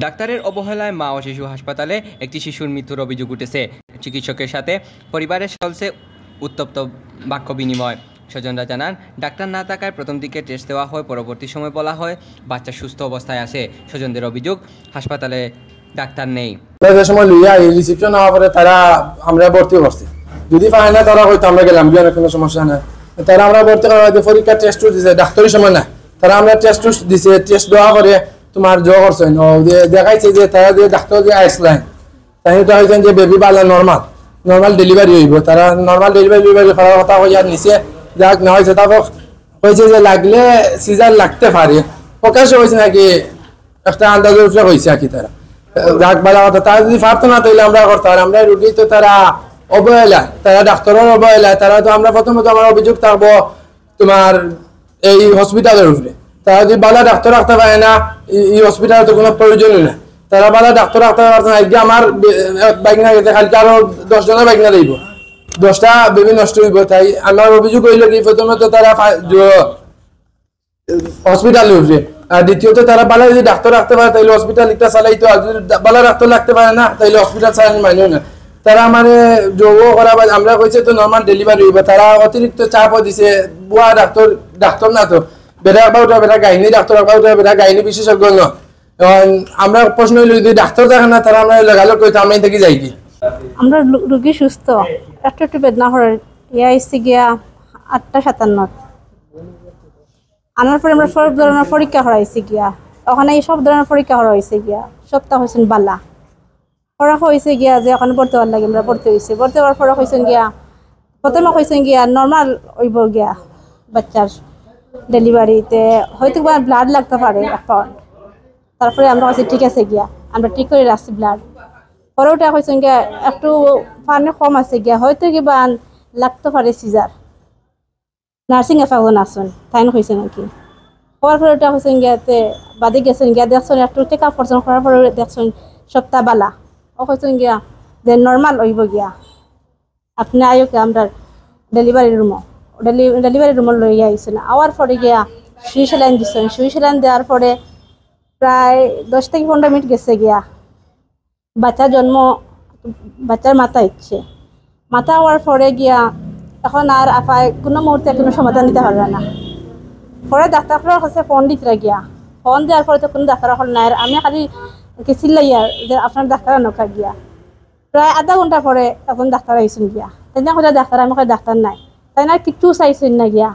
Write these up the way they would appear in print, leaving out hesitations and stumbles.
ডাক্তারের অবহেলায় মা ও শিশু হাসপাতালে একটি শিশুর মৃত্যুর অভিযোগ উঠেছে। চিকিৎসকের সাথে পরিবারের চলছে উত্তপ্ত বাক্য বিনিময়। স্বজনরা জানান, ডাক্তার না থাকায় প্রথম দিকে টেস্ট দেওয়া হয়, পরবর্তী সময় বলা হয় বাচ্চা সুস্থ অবস্থায় আছে। স্বজনদের অভিযোগ, হাসপাতালে ডাক্তার নেই। সময় লইয়া এই রিসিপশন হওয়ার পরে তারা আমরা ভর্তি করছি, যদি পায় না তারা হয়তো আমরা গেলাম বিয়ে কোনো সমস্যা নাই, তারা আমরা ভর্তি করা হয়তো পরীক্ষা টেস্ট দিছে, ডাক্তারের সময় না তারা আমরা টেস্ট দিছে, টেস্ট দেওয়া করে তোমার জ্বর করছে দেখাইছে যে তারা যে ডাক্তার যে আইসলাইন তাই তো হয়েছেন যে বেবি বালা নর্মাল ডেলিভারি হইব, তারা নর্মাল ডেলিভারি করার কথা হয়ে আর নিচে যাক না হয়েছে। তারপর হয়েছে যে লাগলে সিজার লাগতে পারে, প্রকাশে হয়েছে নাকি একটা আন্দাজের উপরে হয়েছে আর কি। তারা রাগ বালা কথা, তারা যদি পারতো না তাহলে আমরা করতে পারি। আমরা রুগী তো তারা অবহেলা, তারা ডাক্তারের অবহেলা, তারা তো আমরা প্রথমত আমার অভিযোগ থাকবো তোমার এই হসপিটালের উপরে। তারা যদি বালা ডাক্তার রাখতে পারে না, এই হসপিটালে তো কোনো প্রয়োজনই না। তারা বালা ডাক্তার রাখতে পারছে না, আজকে আমার বাইকনা গেছে, কালকে আরো 10 জনের বাইকনা দিব, 10টা বেবি নষ্ট হইব। তাই আমার অভিযোগ হইল কি, প্রথমে তো তারা হসপিটালের উপরে, আর দ্বিতীয়ত তারা বালা যদি ডাক্তার রাখতে পারে তাহলে হসপিটাল একটা চালাইতো, আর যদি বালা ডাক্তার রাখতে পারে না তাহলে হসপিটাল চালানি মানিও না। তারা মানে যোগ করা বা আমরা কইছে তো নর্মাল ডেলিভারি হইব, তারা অতিরিক্ত চাপও দিছে। বুয়া ডাক্তার না তো বেড়া বাউটা বেড়া গাইনি ডাক্তার বাউটা বেড়া গাইনি বিশেষজ্ঞ ন। আমরা প্রশ্ন হইল যদি ডাক্তার দেখে না তারা আমরা লাগালো কইতো আমি দেখি যাই কি। আমরা রোগী সুস্থ, একটু বেদনা করে আইসি গিয়া 8:57 আনার পরে আমরা সব ধরনের পরীক্ষা করাইছি গিয়া, ওখানে এই সব ধরনের পরীক্ষা করা হয়েছে গিয়া, সপ্তাহ হয়েছেন বালা করা হয়েছে গিয়া যে ওখানে ভর্তি হওয়ার লাগে আমরা ভর্তি হয়েছি। ভর্তি হওয়ার পরে হয়েছেন গিয়া প্রথমে হয়েছেন গিয়া নর্মাল হইব গিয়া বাচ্চার ডেলিভারিতে হয়তো ব্লাড লাগতে পারে এখন। তারপরে আমরা কাছে ঠিক আছে গিয়া আমরা ঠিক করে রাখছি ব্লাড। পরে ওটা হয়েছেন গিয়া একটু পানি কম আছে গিয়া, হয়তো কিবা লাগতে পারে সিজার। নার্সিং এফাগন আসুন তাই হয়েছে নাকি, হওয়ার পরে ওটা হয়েছেন গিয়াতে বাদে গেছেন গিয়া দেখছেন একটু টেক আপ করছেন, করার পরে দেখছেন সপ্তাহ বালা ও হয়েছেন গিয়া যে নর্মাল হইব গিয়া আপনি আয়োকে আমরা ডেলিভারি রুমে লইয়া আইছেন। আওয়ার পরে গিয়া সুই সেলাইন দিচ্ছেন, সুই সেলাইন দেওয়ার পরে প্রায় 10 থেকে 15 মিনিট গেছে গিয়া বাচ্চার মাথা ইচ্ছে মাথা হওয়ার পরে গিয়া এখন আর আপায় কোনো মুহূর্তে কোনো সমাধান দিতে পারবে না। পরে ডাক্তারের কাছে ফোন দিতে গিয়া, ফোন দেওয়ার পরে তো কোনো ডাক্তার এখন নাই, আমি খালি চিল্লাইয়া যে আপনার ডাক্তার নৌকা গিয়া। প্রায় আধা ঘন্টা পরে এখন ডাক্তার আইসুন গিয়া, তাই না কোথায় ডাক্তার, আমি ডাক্তার নাই, তাই না কিচ্ছু চাইছেন না গিয়া।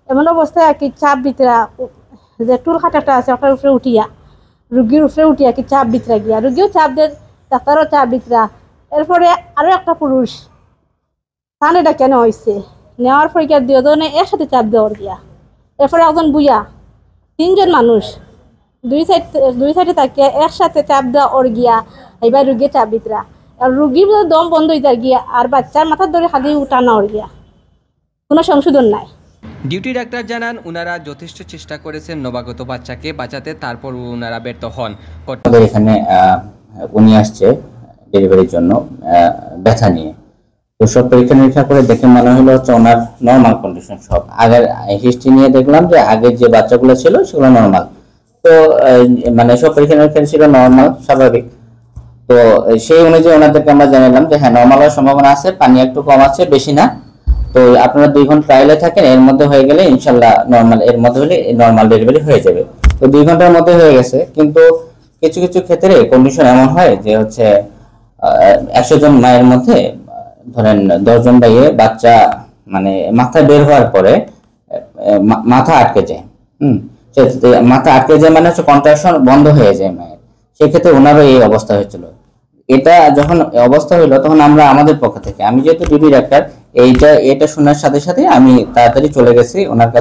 এমন অবস্থায় আর কি চাপ ভিতরা যে টুল খাটাটা আছে ওটার উপরে উঠিয়া রুগীর উপরে উঠিয়া কি চাপ ভিতরা গিয়া, রুগীও চাপ দেয় ডাক্তারও চাপ ভিতরা। এরপরে আরো একটা পুরুষ তাহলে এটা কেন হয়েছে নেওয়ার পরে গিয়া 2 জনে একসাথে চাপ দেওয়ার গিয়া। এরপরে একজন বুয়া 3 জন মানুষ দুই সাইডে তাকিয়া একসাথে চাপ দেওয়া ওর গিয়া, এবার রুগীর চাপ ভিতরা আর রুগীর দম বন্ধ হয়ে যায় গিয়া, আর বাচ্চার মাথার ধরে খালি উঠানো ওর গিয়া, কোনো সংশোধন নাই। ডিউটি ডাক্তার জানান, উনারা যথেষ্ট চেষ্টা করেছেন নবাগত বাচ্চাকে বাঁচাতে, তারপর উনারা ব্যর্থ হন। এখানে উনি আসছে ডেলিভারির জন্য ব্যথা নিয়ে, তো সব পরীক্ষা নিরীক্ষা করে দেখে মনে হলো হচ্ছে ওনার নর্মাল কন্ডিশন। সব আগের হিস্ট্রি নিয়ে দেখলাম যে আগের যে বাচ্চাগুলো ছিল সেগুলো নর্মাল, তো মানে সব পরীক্ষা নিরীক্ষা ছিল নর্মাল স্বাভাবিক। তো সেই অনুযায়ী ওনাদেরকে আমরা জানালাম যে হ্যাঁ নর্মাল হওয়ার সম্ভাবনা আছে, পানি একটু কম আছে, বেশি না। তো আপনারা 2 ঘন্টা ট্রায়ালে থাকেন, এর মধ্যে হয়ে গেলে ইনশাল্লাহ নর্মাল, এর মধ্যে হলে নর্মাল ডেলিভারি হয়ে যাবে। তো 2 ঘন্টার মধ্যে হয়ে গেছে, কিন্তু কিছু কিছু ক্ষেত্রে কন্ডিশন এমন হয় যে হচ্ছে 100 জন মায়ের মধ্যে ধরেন 10 জন ভাইয়ে বাচ্চা মানে মাথা বের হওয়ার পরে মাথা আটকে যায়। মাথা আটকে যায় মানে হচ্ছে কন্ট্রাকশন বন্ধ হয়ে যায় মায়ের, সেক্ষেত্রে ওনারও এই অবস্থা হয়েছিল। এটা যখন অবস্থা হইলো তখন আমরা আমাদের পক্ষ থেকে, আমি যেহেতু ডিবি ডাক্তার, এটা শোনার সাথে সাথে আমি তাড়াতাড়ি চলে গেছি ওনার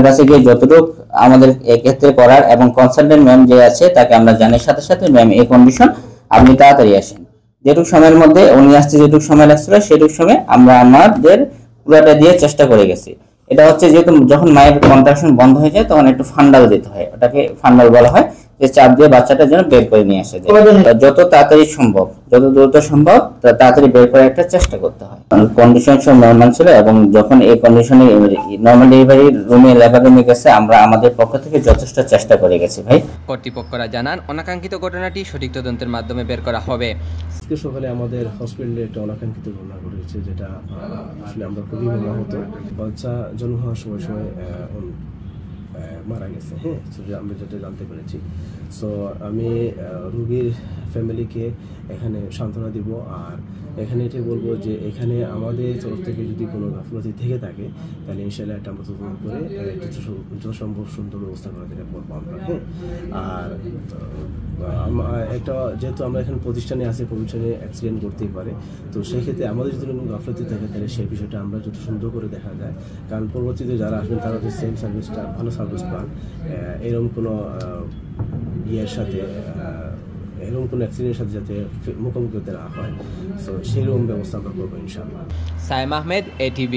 কাছে গিয়ে যতটুকু আমাদের এক্ষেত্রে করার, এবং কনসালটেন্ট ম্যাম যে আছে তাকে আমরা জানার সাথে সাথে ম্যাম এই কন্ডিশন, আপনি তাড়াতাড়ি আসেন। যেটুকু সময়ের মধ্যে উনি আসতে যেটুকু সময় লাগছিল সেটুকু সময় আমরা আমাদের পুরোটা দিয়ে চেষ্টা করে গেছি। এটা হচ্ছে যেহেতু যখন মায়ের কন্ট্রাকশন বন্ধ হয়ে যায় তখন একটু ফান্ডাল দিতে হয়, ওটাকে ফান্ডাল বলা হয়। যে চাপ দিয়ে বাচ্চাটা যেন বের করে নিয়ে আসা যায়। যত তাড়াতাড়ি সম্ভব, যত দ্রুত সম্ভব তাড়াতাড়ি বের করার একটা চেষ্টা করতে হয়। কন্ডিশন সব নর্মাল ছিল এবং যখন এই কন্ডিশনে নর্মাল ডেলিভারি রুমে লেভারে নিয়ে গেছে, আমরা আমাদের পক্ষ থেকে যথেষ্ট চেষ্টা করে গেছি ভাই। কর্তৃপক্ষরা জানান অনাকাঙ্ক্ষিত ঘটনাটি সঠিক তদন্তের মাধ্যমে বের করা হবে। আজকে সকালে আমাদের হসপিটালে একটা অনাকাঙ্ক্ষিত ঘটনা ঘটেছে, যেটা আসলে আমরা খুবই মর্মাহত। বাচ্চা জন্ম হওয়ার সময় মারা গেছে, হ্যাঁ, আমরা যেটা জানতে পেরেছি। সো আমি রোগীর ফ্যামিলিকে এখানে সান্ত্বনা দিব, আর এখানে এটাই বলবো যে এখানে আমাদের তরফ থেকে যদি কোনো গাফলতি থেকে থাকে তাহলে ইনশাআল্লাহ এটা আমরা তদন্ত করে যথাসম্ভব সুন্দর ব্যবস্থা করা যেটা করবো আমরা, হ্যাঁ। আর একটা যেহেতু আমরা এখানে প্রতিষ্ঠানে অ্যাক্সিডেন্ট করতেই পারে, তো সেই ক্ষেত্রে আমাদের যদি কোনো গাফলতি থাকে তাহলে সেই বিষয়টা আমরা যত সুন্দর করে দেখা যায়, কারণ পরবর্তীতে যারা আসবেন তারা তো সেম সার্ভিসটা ভালো সার্ভিস পান, এরকম কোনো সাথে এরকম কোনো অ্যাক্সিডেন্টের সাথে যাতে মুখোমুখি হতে না হয়, সো সেরকম ব্যবস্থা আমরা করবো ইনশাআল্লাহ। সাইম আহমেদ, ATV।